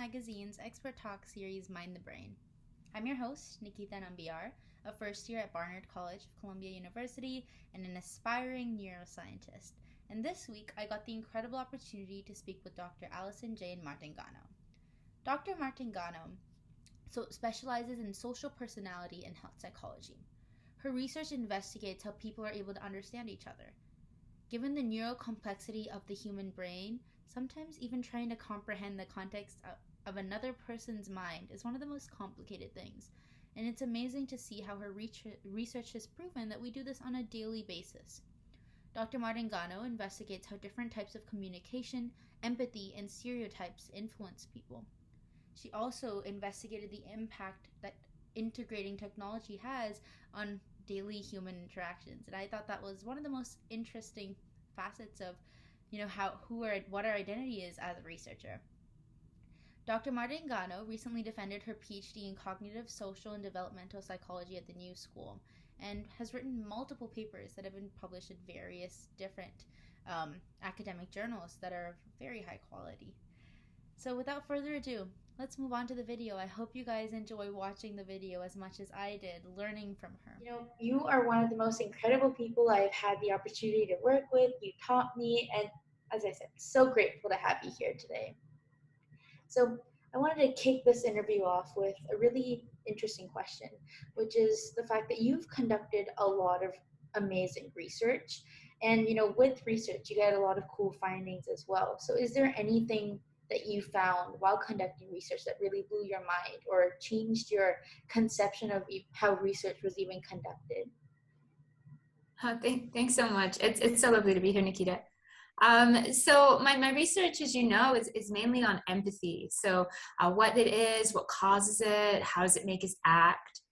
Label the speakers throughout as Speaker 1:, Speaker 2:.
Speaker 1: Magazine's Expert Talk series Mind the Brain. I'm your host, Nikita Nambiar, a first year at Barnard College of Columbia University and an aspiring neuroscientist. And this week, I got the incredible opportunity to speak with Dr. Alison Jane Martingano. Dr. Martingano specializes in social personality and health psychology. Her research investigates how people are able to understand each other. Given the neurocomplexity of the human brain, sometimes even trying to comprehend the context of another person's mind is one of the most complicated things. And it's amazing to see how her research has proven that we do this on a daily basis. Dr. Martingano investigates how different types of communication, empathy, and stereotypes influence people. She also investigated the impact that integrating technology has on daily human interactions, and I thought that was one of the most interesting facets of what our identity is as a researcher. Dr. Martingano recently defended her PhD in cognitive, social, and developmental psychology at the New School and has written multiple papers that have been published in various different academic journals that are of very high quality. So without further ado, let's move on to the video. I hope you guys enjoy watching the video as much as I did learning from her.
Speaker 2: You are one of the most incredible people I've had the opportunity to work with. You taught me, and as I said, so grateful to have you here today. So I wanted to kick this interview off with a really interesting question, which is the fact that you've conducted a lot of amazing research. And, with research, you get a lot of cool findings as well. So is there anything that you found while conducting research that really blew your mind or changed your conception of how research was even conducted?
Speaker 3: Thanks so much. It's so lovely to be here, Nikita. So my research, as you know, is mainly on empathy. So what it is, what causes it, how does it make us act?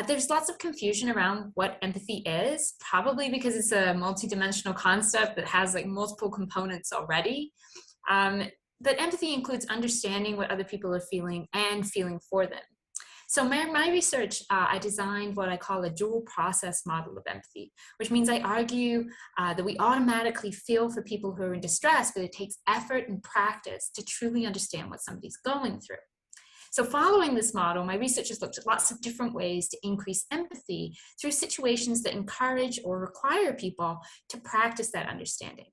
Speaker 3: There's lots of confusion around what empathy is, probably because it's a multidimensional concept that has multiple components already. But empathy includes understanding what other people are feeling and feeling for them. So my research, I designed what I call a dual process model of empathy, which means I argue that we automatically feel for people who are in distress, but it takes effort and practice to truly understand what somebody's going through. So following this model, my research has looked at lots of different ways to increase empathy through situations that encourage or require people to practice that understanding.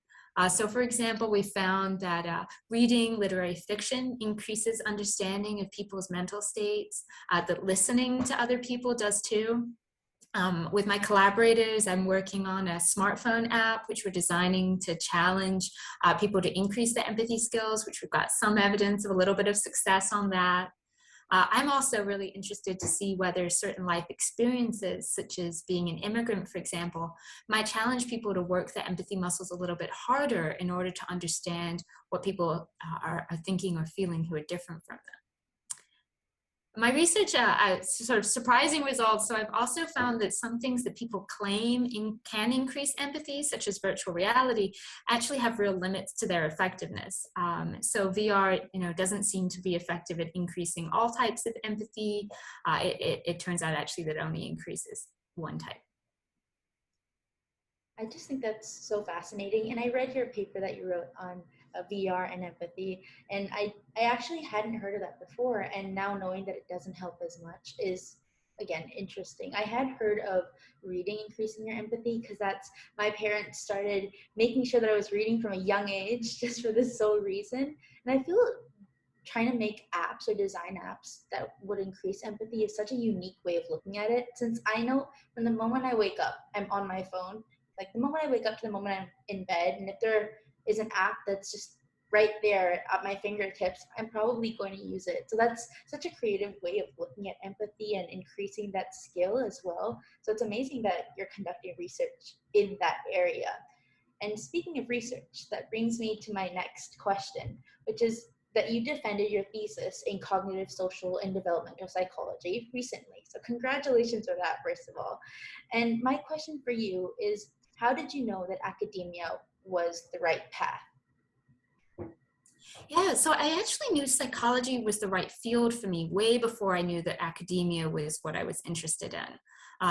Speaker 3: So for example, we found that reading literary fiction increases understanding of people's mental states, that listening to other people does too. With my collaborators, I'm working on a smartphone app, which we're designing to challenge people to increase their empathy skills, which we've got some evidence of a little bit of success on that. I'm also really interested to see whether certain life experiences, such as being an immigrant, for example, might challenge people to work their empathy muscles a little bit harder in order to understand what people are thinking or feeling who are different from them. My research, sort of surprising results. So I've also found that some things that people claim can increase empathy, such as virtual reality, actually have real limits to their effectiveness. So VR, doesn't seem to be effective at increasing all types of empathy. It turns out actually that it only increases one type.
Speaker 2: I just think that's so fascinating. And I read your paper that you wrote on VR and empathy, and I actually hadn't heard of that before, and now knowing that it doesn't help as much is, again, interesting. I had heard of reading increasing your empathy because my parents started making sure that I was reading from a young age just for this sole reason. And I feel trying to make apps or design apps that would increase empathy is such a unique way of looking at it, since I know from the moment I wake up, I'm on my phone. Like the moment I wake up to the moment I'm in bed, and if there is an app that's just right there at my fingertips, I'm probably going to use it. So that's such a creative way of looking at empathy and increasing that skill as well. So it's amazing that you're conducting research in that area. And speaking of research, that brings me to my next question, which is that you defended your thesis in cognitive, social, and developmental psychology recently. So congratulations for that, first of all. And my question for you is, how did you know that academia was the right path?
Speaker 3: Yeah, so I actually knew psychology was the right field for me way before I knew that academia was what I was interested in.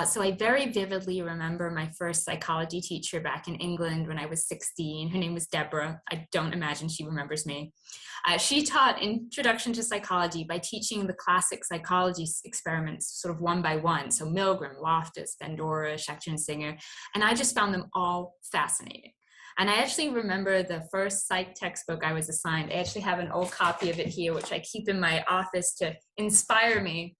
Speaker 3: So I very vividly remember my first psychology teacher back in England when I was 16. Her name was Deborah. I don't imagine she remembers me. She taught Introduction to Psychology by teaching the classic psychology experiments sort of one by one. So Milgram, Loftus, Bandura, Schechter and Singer. And I just found them all fascinating. And I actually remember the first psych textbook I was assigned. I actually have an old copy of it here, which I keep in my office to inspire me.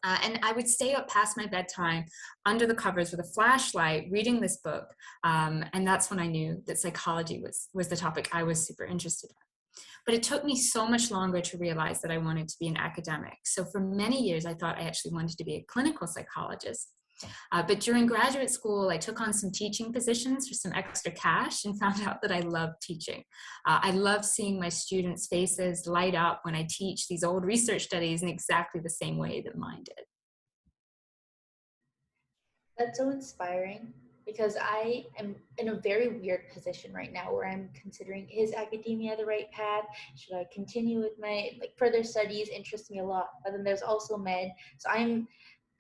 Speaker 3: And I would stay up past my bedtime under the covers with a flashlight reading this book. And that's when I knew that psychology was the topic I was super interested in. But it took me so much longer to realize that I wanted to be an academic. So for many years, I thought I actually wanted to be a clinical psychologist. But during graduate school, I took on some teaching positions for some extra cash and found out that I loved teaching. I love seeing my students' faces light up when I teach these old research studies in exactly the same way that mine did.
Speaker 2: That's so inspiring because I am in a very weird position right now where I'm considering, is academia the right path? Should I continue with my further studies? Interests me a lot. But then there's also med. So I'm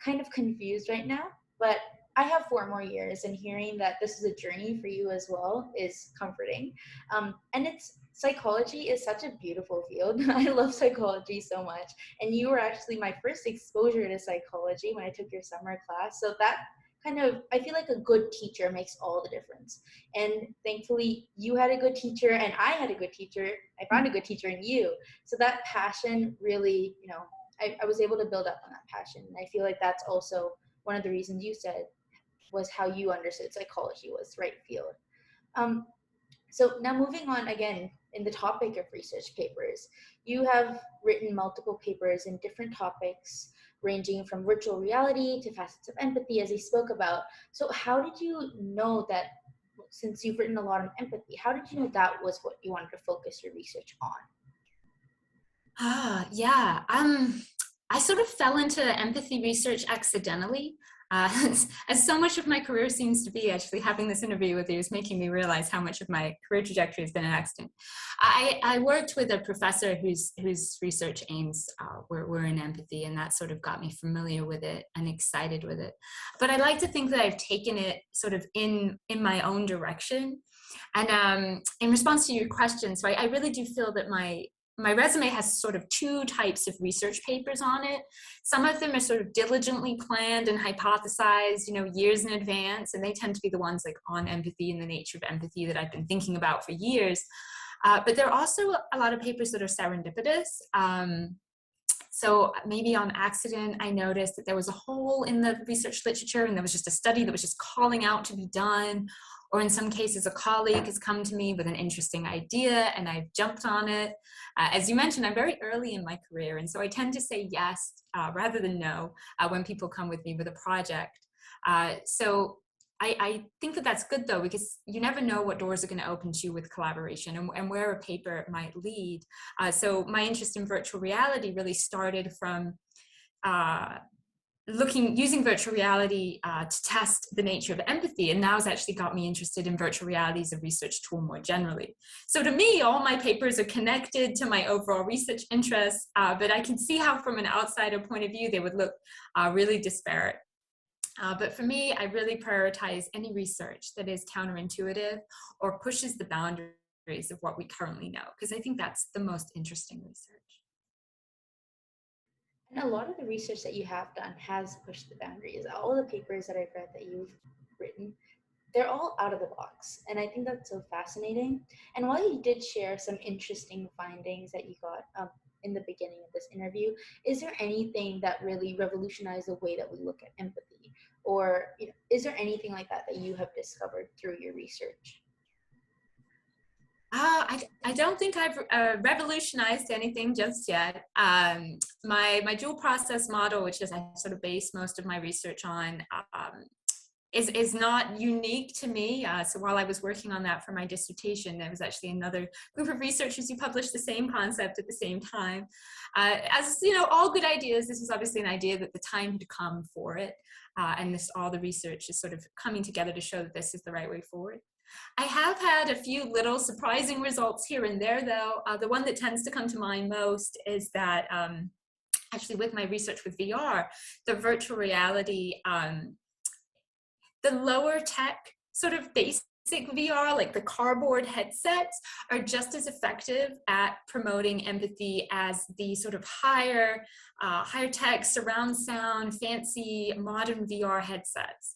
Speaker 2: kind of confused right now, but I have 4 more years, and hearing that this is a journey for you as well is comforting. And psychology is such a beautiful field. I love psychology so much. And you were actually my first exposure to psychology when I took your summer class. So that I feel like a good teacher makes all the difference. And thankfully you had a good teacher and I had a good teacher. I found a good teacher in you. So that passion really, I was able to build up on that passion. And I feel like that's also one of the reasons you said was how you understood psychology was the right field. So now moving on again in the topic of research papers, you have written multiple papers in different topics ranging from virtual reality to facets of empathy, as you spoke about. So how did you know that, since you've written a lot on empathy, how did you know that was what you wanted to focus your research on?
Speaker 3: Yeah. I sort of fell into empathy research accidentally. As so much of my career seems to be, actually having this interview with you is making me realize how much of my career trajectory has been an accident. I worked with a professor whose research aims were in empathy, and that sort of got me familiar with it and excited with it. But I like to think that I've taken it sort of in my own direction. And in response to your question, so I really do feel that my resume has sort of 2 types of research papers on it. Some of them are sort of diligently planned and hypothesized, years in advance, and they tend to be the ones on empathy and the nature of empathy that I've been thinking about for years. But there are also a lot of papers that are serendipitous. So maybe on accident, I noticed that there was a hole in the research literature and there was just a study that was just calling out to be done. Or in some cases, a colleague has come to me with an interesting idea and I've jumped on it. As you mentioned, I'm very early in my career, and so I tend to say yes rather than no when people come with me with a project. So I think that that's good, though, because you never know what doors are going to open to you with collaboration and where a paper might lead. So my interest in virtual reality really started from using virtual reality to test the nature of empathy, and now it's actually got me interested in virtual reality as a research tool more generally. So to me, all my papers are connected to my overall research interests, but I can see how from an outsider point of view, they would look really disparate. But for me, I really prioritize any research that is counterintuitive or pushes the boundaries of what we currently know, because I think that's the most interesting research.
Speaker 2: And a lot of the research that you have done has pushed the boundaries. All the papers that I've read that you've written, they're all out of the box. And I think that's so fascinating. And while you did share some interesting findings that you got in the beginning of this interview, is there anything that really revolutionized the way that we look at empathy? Or is there anything like that that you have discovered through your research?
Speaker 3: I don't think I've revolutionized anything just yet. My dual process model, which is I sort of base most of my research on, is not unique to me. So while I was working on that for my dissertation, there was actually another group of researchers who published the same concept at the same time. As all good ideas, this was obviously an idea that the time had come for it. And all the research is sort of coming together to show that this is the right way forward. I have had a few little surprising results here and there, though. The one that tends to come to mind most is that actually with my research with VR, the virtual reality, the lower tech sort of basic VR, like the cardboard headsets, are just as effective at promoting empathy as the sort of higher tech surround sound, fancy modern VR headsets.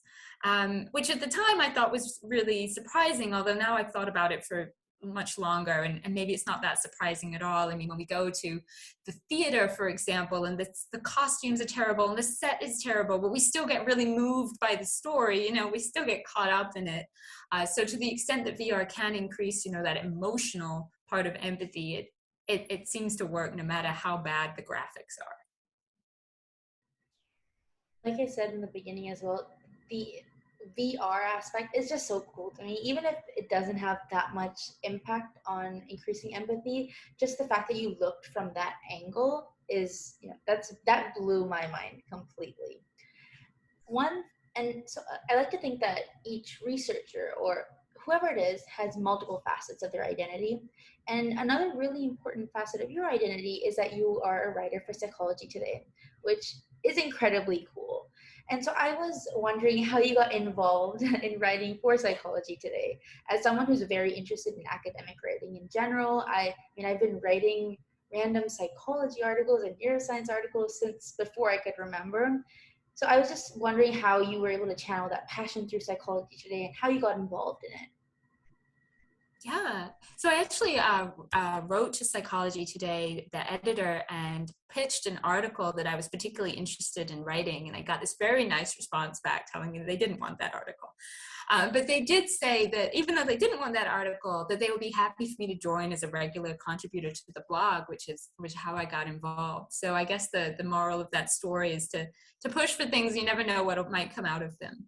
Speaker 3: Which at the time I thought was really surprising, although now I've thought about it for much longer, and maybe it's not that surprising at all. I mean, when we go to the theater, for example, and the costumes are terrible and the set is terrible, but we still get really moved by the story, we still get caught up in it. So to the extent that VR can increase, that emotional part of empathy, it seems to work no matter how bad the graphics are.
Speaker 2: Like I said in the beginning as well, the VR aspect is just so cool to me. Even if it doesn't have that much impact on increasing empathy, just the fact that you looked from that angle is, that blew my mind completely. And so I like to think that each researcher or whoever it is has multiple facets of their identity. And another really important facet of your identity is that you are a writer for Psychology Today, which is incredibly cool. And so I was wondering how you got involved in writing for Psychology Today. As someone who's very interested in academic writing in general, I've been writing random psychology articles and neuroscience articles since before I could remember. So I was just wondering how you were able to channel that passion through Psychology Today and how you got involved in it.
Speaker 3: Yeah. So I actually wrote to Psychology Today, the editor, and pitched an article that I was particularly interested in writing. And I got this very nice response back telling me they didn't want that article. But they did say that even though they didn't want that article, that they would be happy for me to join as a regular contributor to the blog, which is how I got involved. So I guess the moral of that story is to push for things. You never know what might come out of them.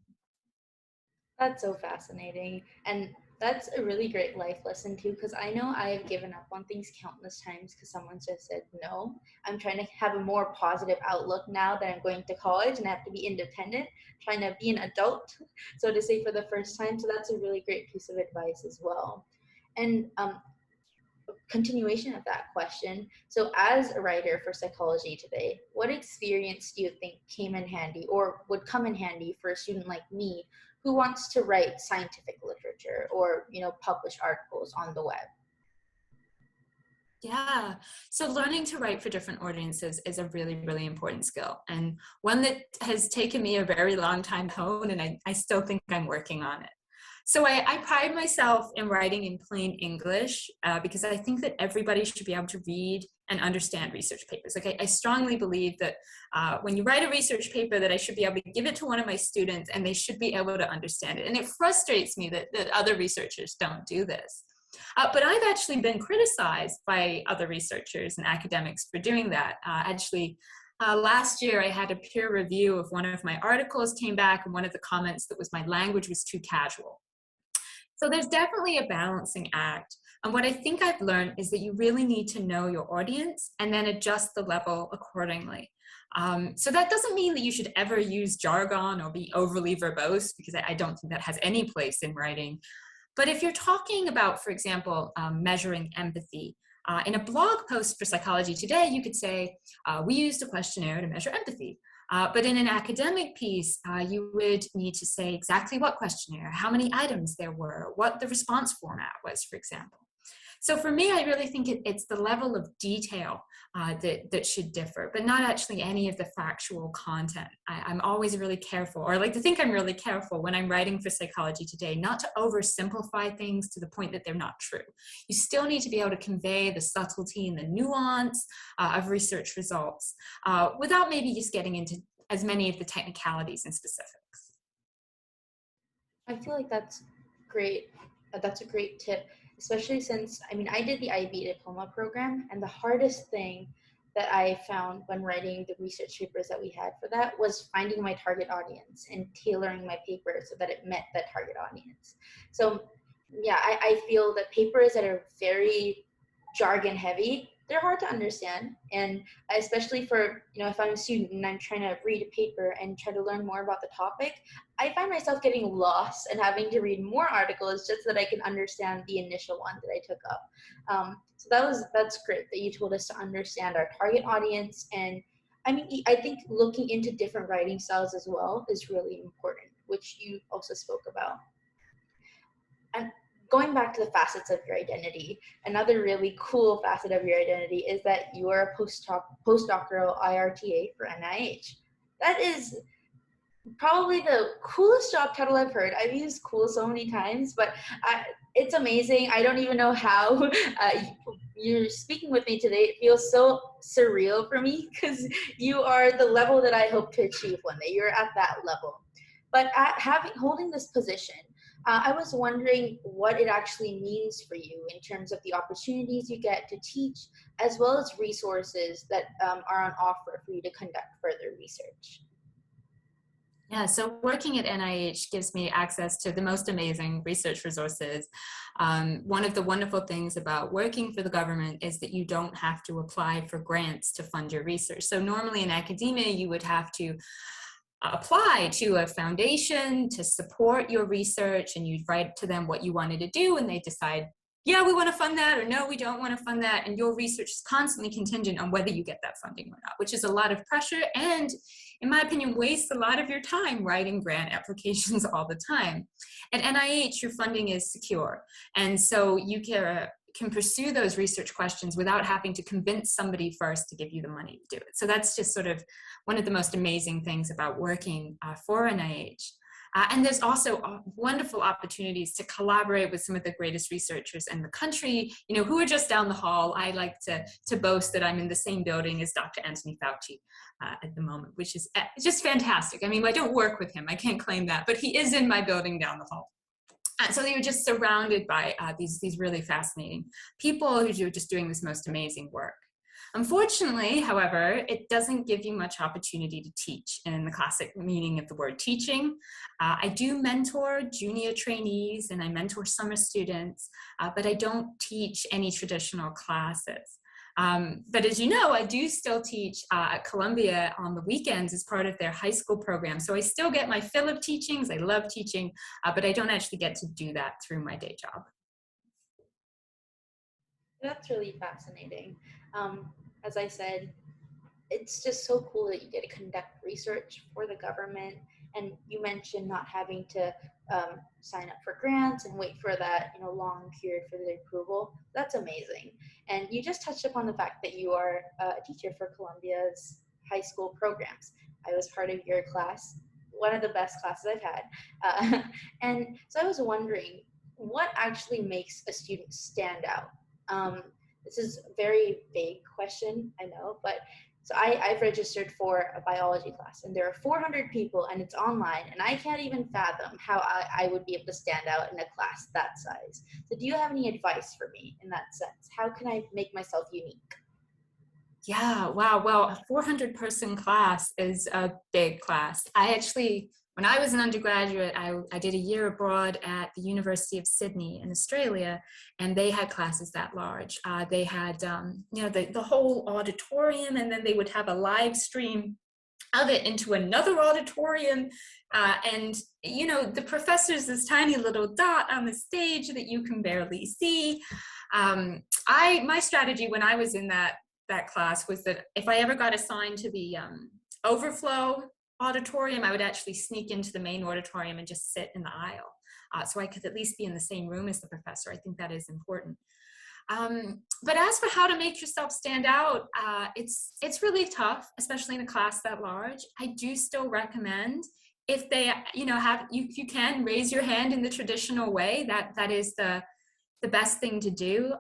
Speaker 2: That's so fascinating. And that's a really great life lesson too, because I know I have given up on things countless times because someone's just said no. I'm trying to have a more positive outlook now that I'm going to college and I have to be independent, trying to be an adult, so to say, for the first time. So that's a really great piece of advice as well. And continuation of that question. So as a writer for Psychology Today, what experience do you think came in handy or would come in handy for a student like me who wants to write scientific literature or, publish articles on the web?
Speaker 3: Yeah. So learning to write for different audiences is a really, really important skill, and one that has taken me a very long time to hone, and I still think I'm working on it. So I pride myself in writing in plain English because I think that everybody should be able to read and understand research papers. Like I strongly believe that when you write a research paper, that I should be able to give it to one of my students and they should be able to understand it. And it frustrates me that other researchers don't do this. But I've actually been criticized by other researchers and academics for doing that. Last year, I had a peer review of one of my articles came back, and one of the comments that was my language was too casual. So there's definitely a balancing act. And what I think I've learned is that you really need to know your audience and then adjust the level accordingly. So that doesn't mean that you should ever use jargon or be overly verbose, because I don't think that has any place in writing. But if you're talking about, for example, measuring empathy, in a blog post for Psychology Today, you could say, we used a questionnaire to measure empathy. But in an academic piece, you would need to say exactly what questionnaire, how many items there were, what the response format was, for example. So for me, I really think it's the level of detail that should differ, but not actually any of the factual content. I'm always really careful, or I like to think I'm really careful when I'm writing for Psychology Today, not to oversimplify things to the point that they're not true. You still need to be able to convey the subtlety and the nuance of research results without maybe just getting into as many of the technicalities and specifics.
Speaker 2: I feel like that's great. That's a great tip, especially since, I did the IB diploma program, and the hardest thing that I found when writing the research papers that we had for that was finding my target audience and tailoring my paper so that it met that target audience. So yeah, I feel that papers that are very jargon heavy, they're hard to understand. And especially for, if I'm a student and I'm trying to read a paper and try to learn more about the topic, I find myself getting lost and having to read more articles just so that I can understand the initial one that I took up. So that's great that you told us to understand our target audience and I mean, I think looking into different writing styles as well is really important, which you also spoke about. And going back to the facets of your identity, another really cool facet of your identity is that you are a postdoctoral IRTA for NIH. That is probably the coolest job title I've heard. I've used cool so many times, but it's amazing. I don't even know how you're speaking with me today. It feels so surreal for me because you are the level that I hope to achieve one day. You're at that level. But holding this position, I was wondering what it actually means for you in terms of the opportunities you get to teach, as well as resources that are on offer for you to conduct further research.
Speaker 3: Yeah, so working at NIH gives me access to the most amazing research resources. One of the wonderful things about working for the government is that you don't have to apply for grants to fund your research. So normally in academia, you would have to apply to a foundation to support your research, and you'd write to them what you wanted to do, and they decide, yeah, we want to fund that, or no, we don't want to fund that. And your research is constantly contingent on whether you get that funding or not, which is a lot of pressure and, in my opinion, wastes a lot of your time writing grant applications all the time. At NIH, your funding is secure. And so you can pursue those research questions without having to convince somebody first to give you the money to do it. So that's just sort of one of the most amazing things about working for NIH. And there's also wonderful opportunities to collaborate with some of the greatest researchers in the country, who are just down the hall. I like to boast that I'm in the same building as Dr. Anthony Fauci at the moment, which is just fantastic. I mean, I don't work with him, I can't claim that, but he is in my building down the hall. So you're just surrounded by these really fascinating people who are just doing this most amazing work. Unfortunately, however, it doesn't give you much opportunity to teach in the classic meaning of the word teaching. I do mentor junior trainees and I mentor summer students, but I don't teach any traditional classes. But as you know, I do still teach at Columbia on the weekends as part of their high school program. So I still get my fill of teachings. I love teaching, but I don't actually get to do that through my day job.
Speaker 2: That's really fascinating. As I said, it's just so cool that you get to conduct research for the government. And you mentioned not having to sign up for grants and wait for that long period for the approval. That's amazing. And you just touched upon the fact that you are a teacher for Columbia's high school programs. I was part of your class, one of the best classes I've had. And so I was wondering, what actually makes a student stand out? This is a very vague question, I know, but so I've registered for a biology class, and there are 400 people, and it's online, and I can't even fathom how I would be able to stand out in a class that size. So do you have any advice for me in that sense? How can I make myself unique?
Speaker 3: Yeah, wow. Well, a 400-person class is a big class. When I was an undergraduate, I did a year abroad at the University of Sydney in Australia, and they had classes that large. They had, the whole auditorium, and then they would have a live stream of it into another auditorium. And the professor's this tiny little dot on the stage that you can barely see. My strategy when I was in that class was that if I ever got assigned to the overflow auditorium, I would actually sneak into the main auditorium and just sit in the aisle, so I could at least be in the same room as the professor. I think that is important. But as for how to make yourself stand out, it's really tough, especially in a class that large. I do still recommend, if they you can raise your hand in the traditional way. That is the best thing to do.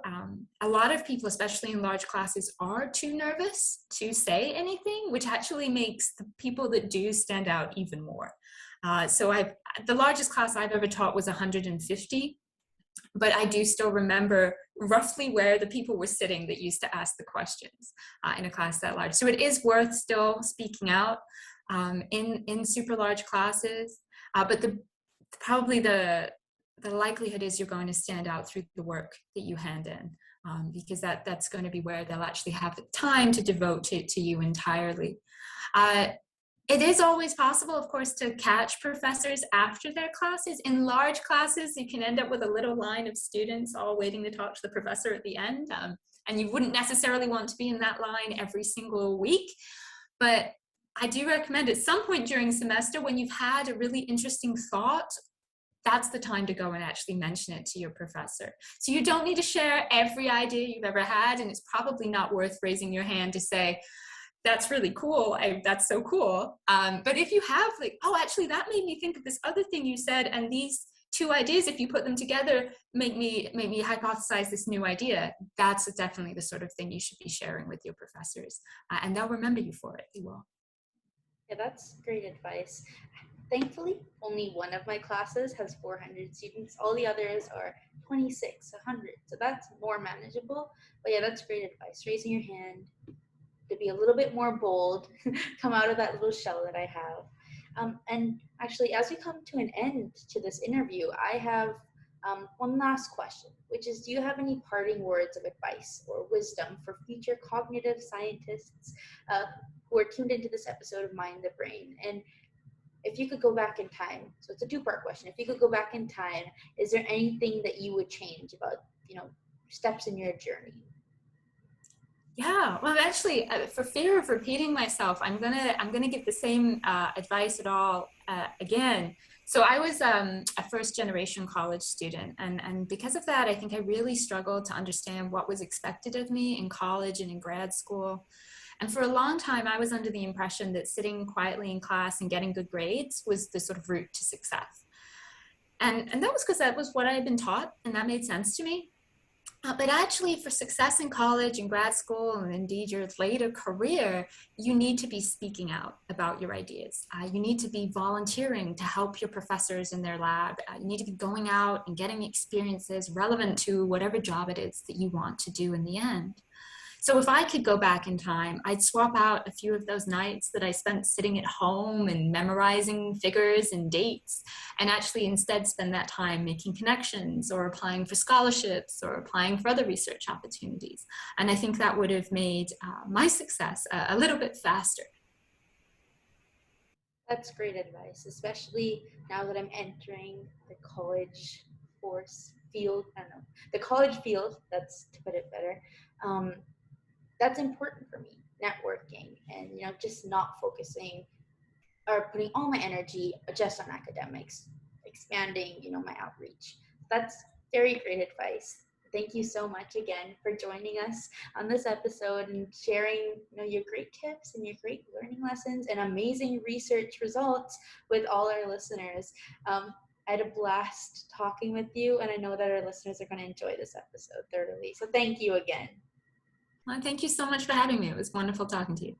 Speaker 3: A lot of people, especially in large classes, are too nervous to say anything, which actually makes the people that do stand out even more. So the largest class I've ever taught was 150, but I do still remember roughly where the people were sitting that used to ask the questions in a class that large. So it is worth still speaking out in super large classes, but probably the likelihood is you're going to stand out through the work that you hand in, because that's going to be where they'll actually have the time to devote to you entirely. It is always possible, of course, to catch professors after their classes. In large classes, you can end up with a little line of students all waiting to talk to the professor at the end, and you wouldn't necessarily want to be in that line every single week. But I do recommend at some point during semester, when you've had a really interesting thought, that's the time to go and actually mention it to your professor. So you don't need to share every idea you've ever had, and it's probably not worth raising your hand to say, that's really cool, that's so cool. But if you have like, oh, actually that made me think of this other thing you said, and these two ideas, if you put them together, make me hypothesize this new idea, that's definitely the sort of thing you should be sharing with your professors. And they'll remember you for it, they will.
Speaker 2: Yeah, that's great advice. Thankfully, only one of my classes has 400 students. All the others are 26, 100. So that's more manageable. But yeah, that's great advice. Raising your hand, to be a little bit more bold, come out of that little shell that I have. And actually, as we come to an end to this interview, I have one last question, which is, do you have any parting words of advice or wisdom for future cognitive scientists who are tuned into this episode of Mind the Brain? And if you could go back in time, so it's a two-part question. If you could go back in time, is there anything that you would change about, steps in your journey?
Speaker 3: Yeah, well, actually, for fear of repeating myself, I'm gonna give the same advice at all again. So I was a first-generation college student, and because of that, I think I really struggled to understand what was expected of me in college and in grad school. And for a long time, I was under the impression that sitting quietly in class and getting good grades was the sort of route to success. And that was because that was what I had been taught, and that made sense to me. But actually, for success in college and grad school, and indeed your later career, you need to be speaking out about your ideas. You need to be volunteering to help your professors in their lab. You need to be going out and getting experiences relevant to whatever job it is that you want to do in the end. So if I could go back in time, I'd swap out a few of those nights that I spent sitting at home and memorizing figures and dates, and actually instead spend that time making connections or applying for scholarships or applying for other research opportunities. And I think that would have made my success a little bit faster.
Speaker 2: That's great advice, especially now that I'm entering the college field. I don't know, the college field, that's to put it better. That's important for me, networking, and just not focusing or putting all my energy just on academics, expanding my outreach. That's very great advice. Thank you so much again for joining us on this episode and sharing your great tips and your great learning lessons and amazing research results with all our listeners. I had a blast talking with you, and I know that our listeners are going to enjoy this episode thoroughly. So thank you again.
Speaker 3: Well, thank you so much for having me. It was wonderful talking to you.